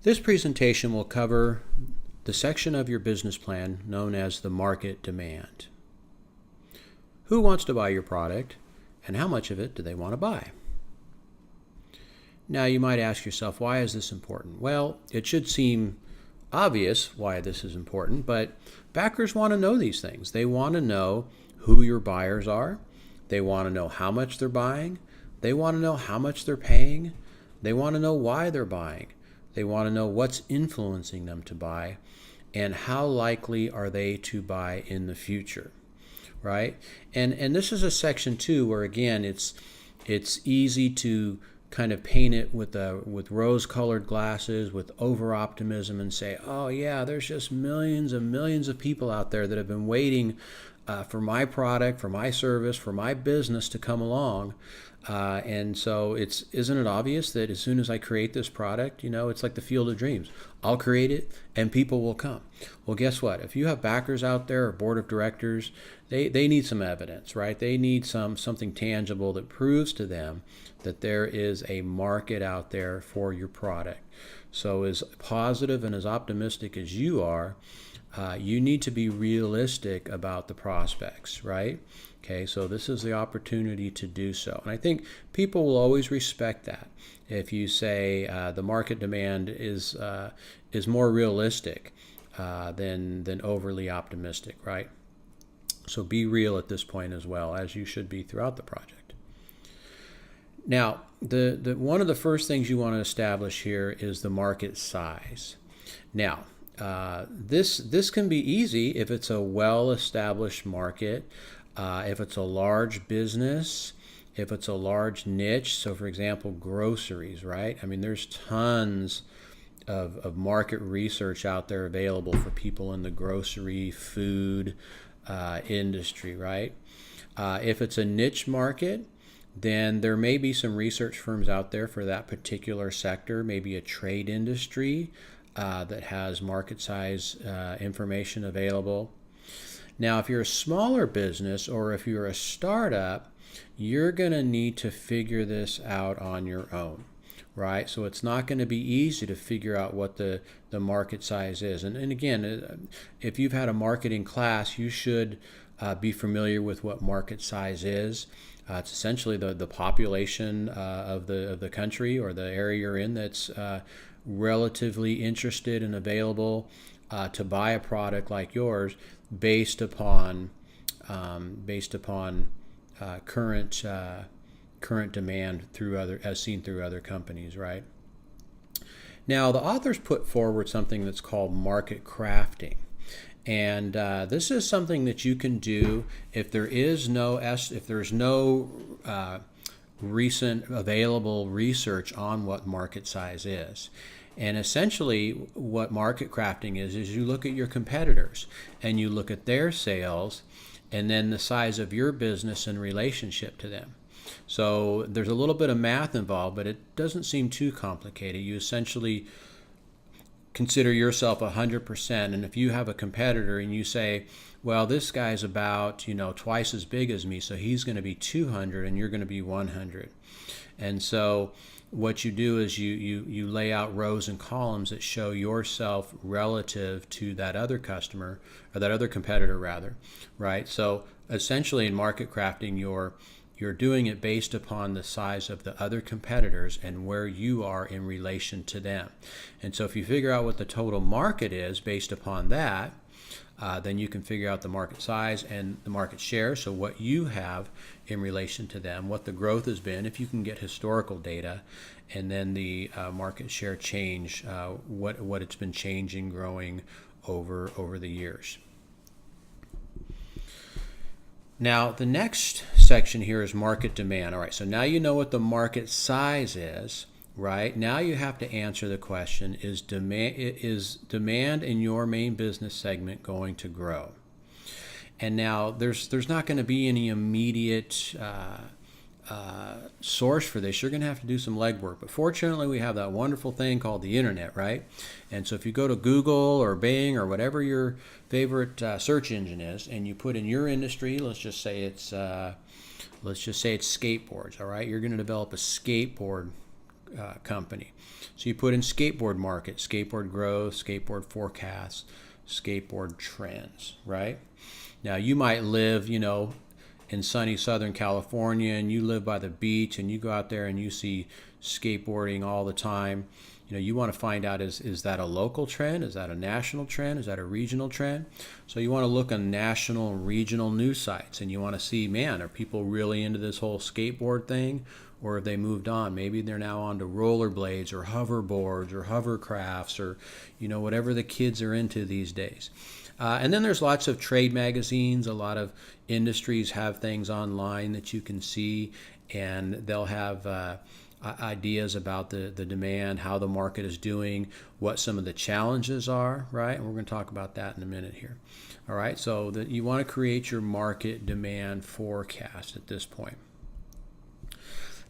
This presentation will cover the section of your business plan known as the market demand. Who wants to buy your product, and how much of it do they want to buy? Now you might ask yourself, why is this important? Well, it should seem obvious why this is important, but backers want to know these things. They want to know who your buyers are. They want to know how much they're buying. They want to know how much they're paying. They want to know why they're buying. They want to know what's influencing them to buy, and how likely are they to buy in the future, right? And this is a section too where, again, it's easy to kind of paint it with rose-colored glasses, with over-optimism, and say, oh yeah, there's just millions and millions of people out there that have been waiting for my product, for my service, for my business to come along. And so isn't it obvious that as soon as I create this product, it's like the field of dreams. I'll create it and people will come. Well, guess what? If you have backers out there or board of directors, they need some evidence, right? They need something tangible that proves to them that there is a market out there for your product. So as positive and as optimistic as you are, you need to be realistic about the prospects, right? Okay, so this is the opportunity to do so. And I think people will always respect that. If you say the market demand is more realistic than overly optimistic, right? So be real at this point as well, as you should be throughout the project. Now, the one of the first things you want to establish here is the market size. Now, this can be easy if it's a well-established market, if it's a large business, if it's a large niche. So, for example, groceries, right? I mean, there's tons of market research out there available for people in the grocery, food industry, right? If it's a niche market, then there may be some research firms out there for that particular sector, maybe a trade industry that has market size information available. Now, if you're a smaller business or if you're a startup, you're going to need to figure this out on your own, right? So it's not going to be easy to figure out what the market size is. And again, if you've had a marketing class, you should be familiar with what market size is. It's essentially the population of the country or the area you're in that's relatively interested and available to buy a product like yours based upon current demand as seen through other companies, right? Now, the authors put forward something that's called market crafting. And this is something that you can do if there's no recent available research on what market size is. And essentially what market crafting is you look at your competitors and you look at their sales and then the size of your business in relationship to them. So there's a little bit of math involved, but it doesn't seem too complicated. You essentially consider yourself 100%, and if you have a competitor and you say, well, this guy's about twice as big as me, so he's going to be 200 and you're going to be 100. And so what you do is you lay out rows and columns that show yourself relative to that other customer, or that other competitor rather, right? So essentially in market crafting, you're doing it based upon the size of the other competitors and where you are in relation to them. And so if you figure out what the total market is based upon that, then you can figure out the market size and the market share, so what you have in relation to them, what the growth has been, if you can get historical data, and then the market share change, what it's been changing, growing over the years. Now, the next section here is market demand. All right, so now you know what the market size is, right? Now you have to answer the question, is demand in your main business segment going to grow? And now there's not going to be any immediate source for this. You're going to have to do some legwork. But fortunately, we have that wonderful thing called the internet, right? And so if you go to Google or Bing or whatever your favorite search engine is, and you put in your industry, let's just say it's skateboards. All right, you're going to develop a skateboard company. So you put in skateboard market, skateboard growth, skateboard forecasts, skateboard trends, right? Now you might live, in sunny Southern California, and you live by the beach, and you go out there and you see skateboarding all the time. You want to find out, is that a local trend? Is that a national trend? Is that a regional trend? So you want to look on national and regional news sites, and you want to see, man, are people really into this whole skateboard thing, or have they moved on? Maybe they're now on to rollerblades or hoverboards or hovercrafts, or whatever the kids are into these days. And then there's lots of trade magazines. A lot of industries have things online that you can see, and they'll have ideas about the demand, how the market is doing, what some of the challenges are, right? And we're going to talk about that in a minute here. All right, so that you want to create your market demand forecast at this point.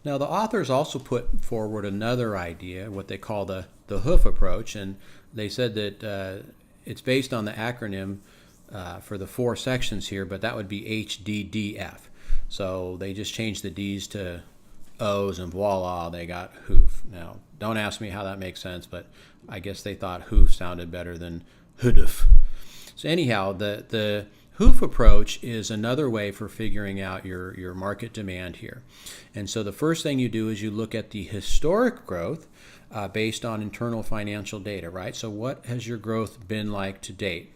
Now, the authors also put forward another idea, what they call the HOOF approach, and they said that it's based on the acronym for the 4 sections here, but that would be HDDF. So they just changed the D's to O's, and voila, they got HOOF. Now, don't ask me how that makes sense, but I guess they thought HOOF sounded better than HOOF. So anyhow, the HOOF approach is another way for figuring out your market demand here. And so the first thing you do is you look at the historic growth based on internal financial data, right? So what has your growth been like to date?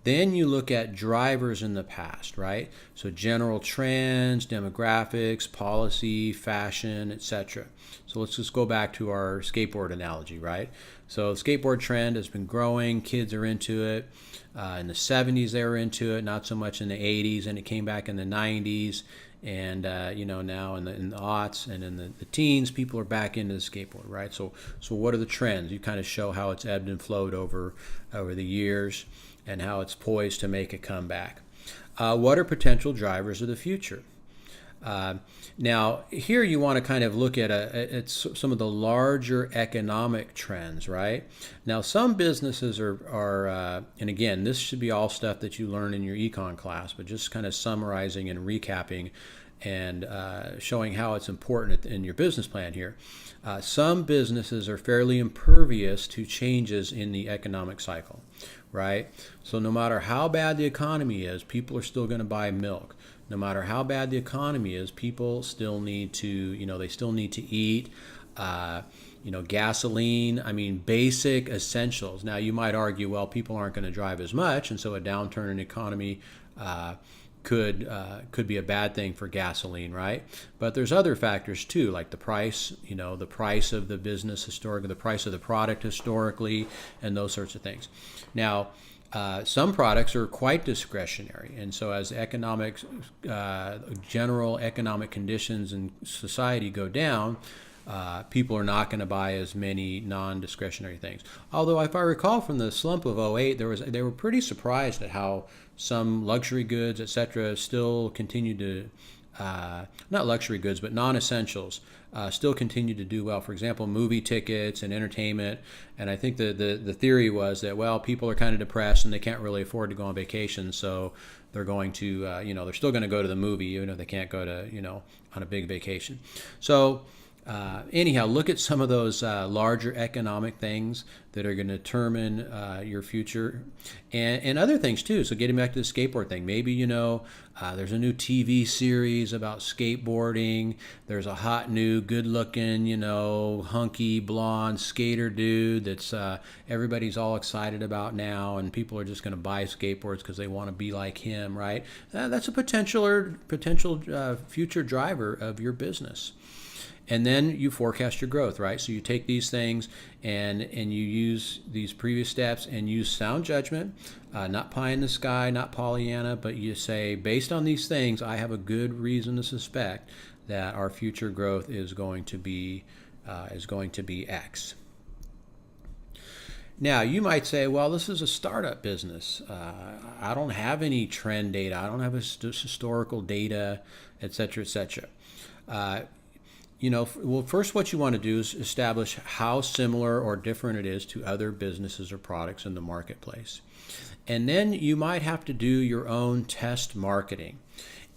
Then you look at drivers in the past, right? So general trends, demographics, policy, fashion, etc. So let's just go back to our skateboard analogy, right? So the skateboard trend has been growing. Kids are into it. In the 70s, they were into it, not so much in the 80s, and it came back in the 90s. And, now in the aughts and in the teens, people are back into the skateboard, right? So what are the trends? You kind of show how it's ebbed and flowed over the years, and how it's poised to make a comeback. What are potential drivers of the future? Now, here you want to kind of look at some of the larger economic trends, right? Now, some businesses are and again, this should be all stuff that you learn in your econ class, but just kind of summarizing and recapping and showing how it's important in your business plan here. Some businesses are fairly impervious to changes in the economic cycle, right? So no matter how bad the economy is, people are still going to buy milk. No matter how bad the economy is, people still need to, they still need to eat, gasoline, basic essentials. Now, you might argue, well, people aren't going to drive as much, and so a downturn in the economy could be a bad thing for gasoline, right? But there's other factors too, like the price, the price of the business historically, the price of the product historically, and those sorts of things. Now, some products are quite discretionary, and so as general economic conditions in society go down, people are not going to buy as many non-discretionary things. Although, if I recall from the slump of '08, they were pretty surprised at how some luxury goods, etc., still continue to, not luxury goods, but non-essentials, still continue to do well. For example, movie tickets and entertainment. And I think the theory was that, well, people are kind of depressed and they can't really afford to go on vacation, so they're going to, they're still going to go to the movie, even if they can't go to, on a big vacation. So anyhow, look at some of those larger economic things that are going to determine your future, and other things too. So getting back to the skateboard thing, maybe there's a new TV series about skateboarding. There's a hot new, good-looking, hunky blonde skater dude that's everybody's all excited about now, and people are just going to buy skateboards because they want to be like him, right? That's a potential future driver of your business. And then you forecast your growth, right? So you take these things and you use these previous steps and use sound judgment, not pie in the sky, not Pollyanna, but you say, based on these things, I have a good reason to suspect that our future growth is going to be X. Now, you might say, well, this is a startup business. I don't have any trend data. I don't have historical data, et cetera, et cetera. Well, first what you want to do is establish how similar or different it is to other businesses or products in the marketplace. And then you might have to do your own test marketing.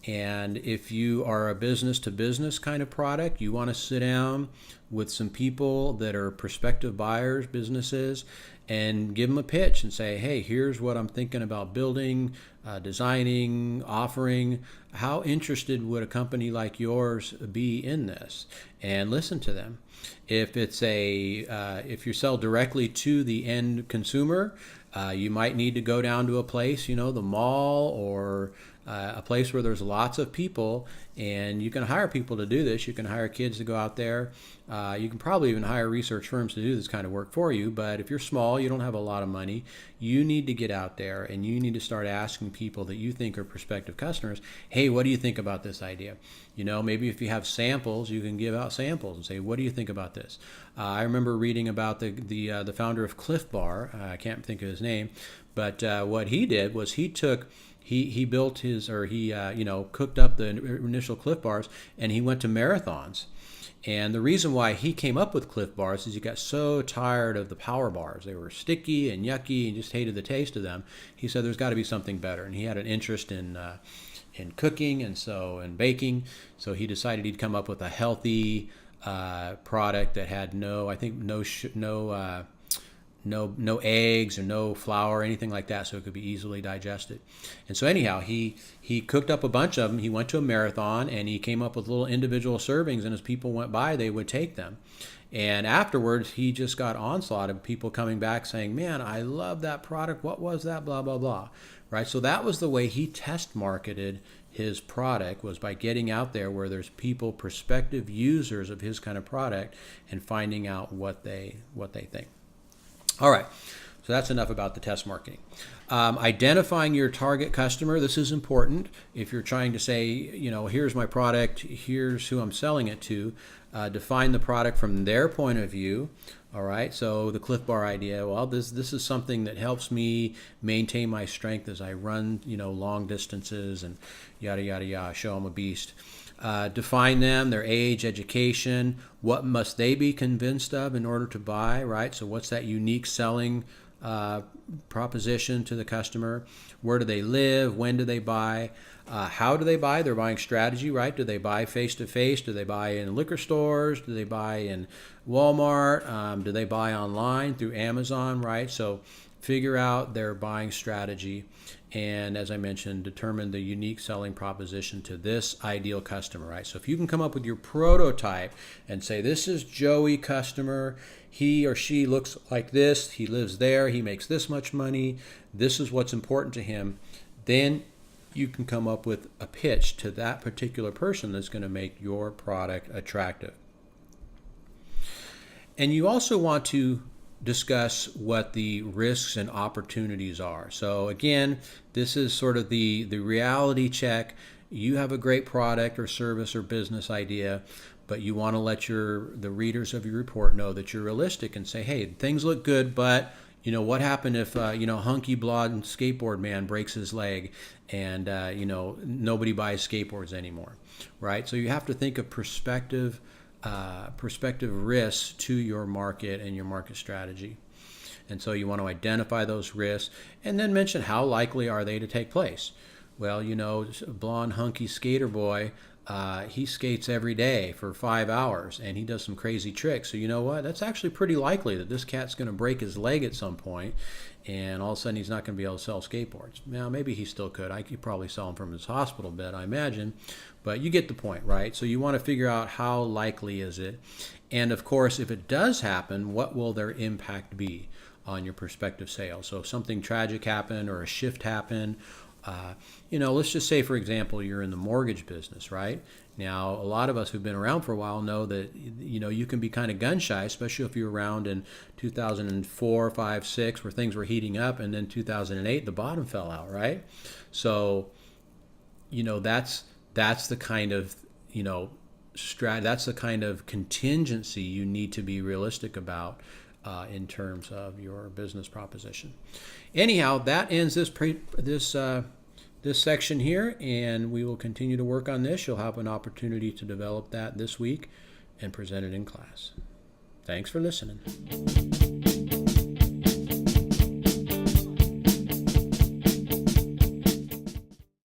And if you are a business to business kind of product, you want to sit down with some people that are prospective buyers, businesses, and give them a pitch and say, hey, here's what I'm thinking about building, designing, offering. How interested would a company like yours be in this? And listen to them. If it's if you sell directly to the end consumer, you might need to go down to a place, the mall, or a place where there's lots of people, and you can hire people to do this. You can hire kids to go out there. You can probably even hire research firms to do this kind of work for you. But if you're small, you don't have a lot of money, you need to get out there and you need to start asking people that you think are prospective customers, hey, what do you think about this idea? Maybe if you have samples, you can give out samples and say, what do you think about this? I remember reading about the founder of Cliff Bar. I can't think of his name, but what he did was he built his, or he cooked up the initial Cliff Bars, and he went to marathons. And the reason why he came up with Cliff Bars is he got so tired of the power bars. They were sticky and yucky and just hated the taste of them. He said there's got to be something better, and he had an interest in cooking and baking. So he decided he'd come up with a healthy product that had no eggs or no flour or anything like that, so it could be easily digested. And so anyhow, he cooked up a bunch of them. He went to a marathon and he came up with little individual servings, and as people went by, they would take them. And afterwards, he just got onslaught of people coming back saying, man, I love that product. What was that? Blah, blah, blah. Right? So that was the way he test marketed his product, was by getting out there where there's people, prospective users of his kind of product, and finding out what they think. All right, so that's enough about the test marketing. Identifying your target customer, this is important. If you're trying to say, here's my product, here's who I'm selling it to, define the product from their point of view. All right, so the Cliff Bar idea, well, this is something that helps me maintain my strength as I run, long distances and yada, yada, yada, show I'm a beast. Define them, their age, education, what must they be convinced of in order to buy, right? So what's that unique selling proposition to the customer? Where do they live? When do they buy? How do they buy? They're buying strategy, right? Do they buy face-to-face? Do they buy in liquor stores? Do they buy in Walmart? Do they buy online through Amazon, right? So figure out their buying strategy. And as I mentioned, determine the unique selling proposition to this ideal customer, right? So if you can come up with your prototype and say, this is Joey customer, he or she looks like this, he lives there, he makes this much money, this is what's important to him, then you can come up with a pitch to that particular person that's going to make your product attractive. And you also want to discuss what the risks and opportunities are. So again, this is sort of the reality check. You have a great product or service or business idea, but you want to let the readers of your report know that you're realistic and say, hey, things look good, but what happened if hunky blonde skateboard man breaks his leg and nobody buys skateboards anymore, right? So you have to think of prospective risks to your market and your market strategy. And so you want to identify those risks and then mention how likely are they to take place. Well, blonde hunky skater boy, he skates every day for 5 hours and he does some crazy tricks. So you know what? That's actually pretty likely that this cat's going to break his leg at some point, and all of a sudden he's not going to be able to sell skateboards. Now, maybe he still could. I could probably sell them from his hospital bed, I imagine. But you get the point, right? So you want to figure out how likely is it. And of course, if it does happen, what will their impact be on your prospective sales? So if something tragic happened or a shift happened, let's just say, for example, you're in the mortgage business, right? Now, a lot of us who've been around for a while know that, you can be kind of gun shy, especially if you're around in 2004, 5, 6, where things were heating up, and then 2008, the bottom fell out, right? So, that's the kind of, that's the kind of contingency you need to be realistic about in terms of your business proposition. Anyhow, that ends this section here, and we will continue to work on this. You'll have an opportunity to develop that this week and present it in class. Thanks for listening.